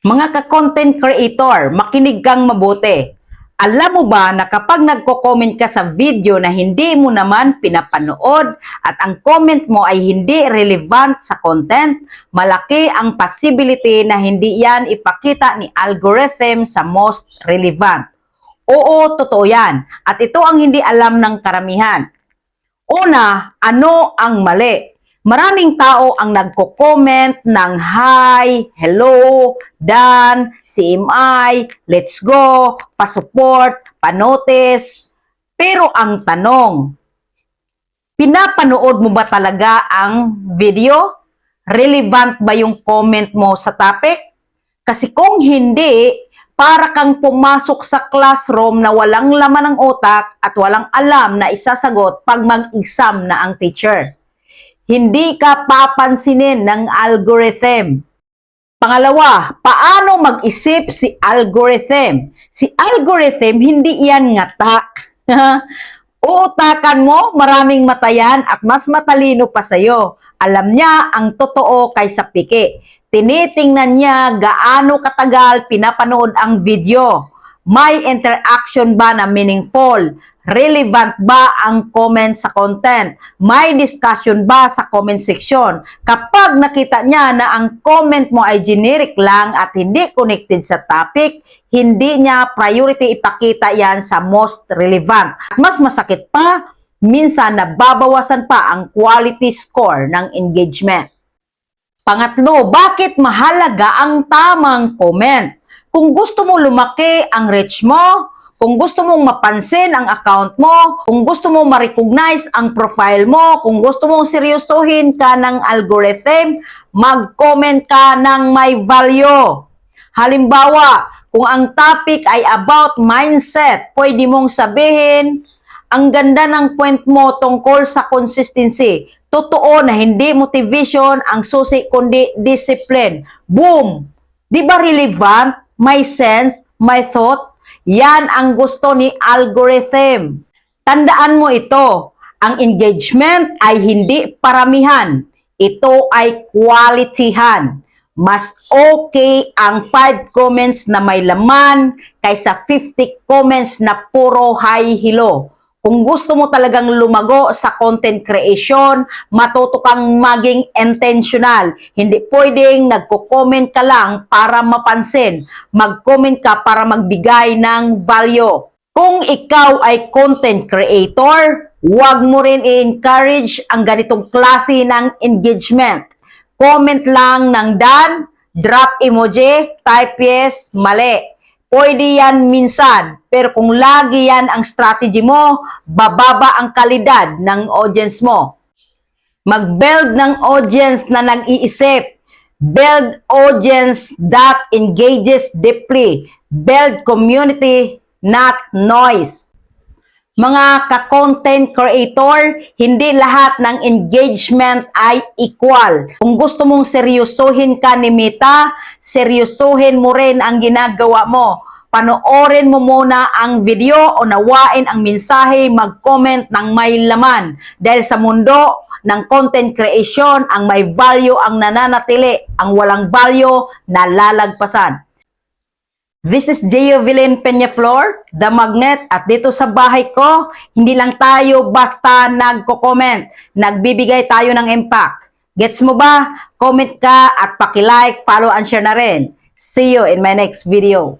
Mga ka-content creator, makinig kang mabuti. Alam mo ba na kapag nagko-comment ka sa video na hindi mo naman pinapanood at ang comment mo ay hindi relevant sa content, malaki ang possibility na hindi yan ipakita ni algorithm sa most relevant. Oo, totoo yan. At ito ang hindi alam ng karamihan. Una, ano ang mali? Maraming tao ang nagko-comment ng hi, hello, done, CMI, let's go, pa-support, pa-notice. Pero ang tanong, pinapanood mo ba talaga ang video? Relevant ba yung comment mo sa topic? Kasi kung hindi, para kang pumasok sa classroom na walang laman ng utak at walang alam na isasagot pag mag-exam na ang teacher. Hindi ka papansinin ng algorithm. Pangalawa, paano mag-isip si algorithm? Si algorithm, hindi yan ngata. Uutakan mo, maraming mata yan at mas matalino pa sa'yo. Alam niya ang totoo kaysa piki. Tinitingnan niya gaano katagal pinapanood ang video. May interaction ba na meaningful? Relevant ba ang comment sa content? May discussion ba sa comment section? Kapag nakita niya na ang comment mo ay generic lang at hindi connected sa topic, hindi niya priority ipakita yan sa most relevant. At mas masakit pa, minsan nababawasan pa ang quality score ng engagement. Pangatlo, bakit mahalaga ang tamang comment? Kung gusto mo lumaki ang reach mo, kung gusto mong mapansin ang account mo, kung gusto mong ma-recognize ang profile mo, kung gusto mong seryosohin ka ng algorithm, mag-comment ka ng may value. Halimbawa, kung ang topic ay about mindset, pwede mong sabihin, ang ganda ng point mo tungkol sa consistency. Totoo na hindi motivation ang susi kundi discipline. Boom! Di ba relevant? May sense? May thought? Yan ang gusto ni algorithm. Tandaan mo ito, ang engagement ay hindi paramihan. Ito ay qualityhan. Mas okay ang 5 comments na may laman kaysa 50 comments na puro hi-hello. Kung gusto mo talagang lumago sa content creation, matuto kang maging intentional. Hindi pwedeng nagko-comment ka lang para mapansin. Mag-comment ka para magbigay ng value. Kung ikaw ay content creator, huwag mo rin i-encourage ang ganitong klase ng engagement. Comment lang ng done, drop emoji, type yes, mali. Pwede yan minsan, pero kung lagi yan ang strategy mo, bababa ang kalidad ng audience mo. Mag-build ng audience na nag-iisip. Build audience that engages deeply. Build community, not noise. Mga ka-content creator, hindi lahat ng engagement ay equal. Kung gusto mong seryosohin ka ni Meta, seryosohin mo rin ang ginagawa mo. Panoorin mo muna ang video o nawain ang mensahe, mag-comment ng may laman. Dahil sa mundo ng content creation, ang may value ang nananatili, ang walang value nalalagpasan. This is Gio Villain Peñaflor, The Magnet, at dito sa bahay ko, hindi lang tayo basta nagko-comment, nagbibigay tayo ng impact. Gets mo ba? Comment ka at paki-like, follow and share na rin. See you in my next video.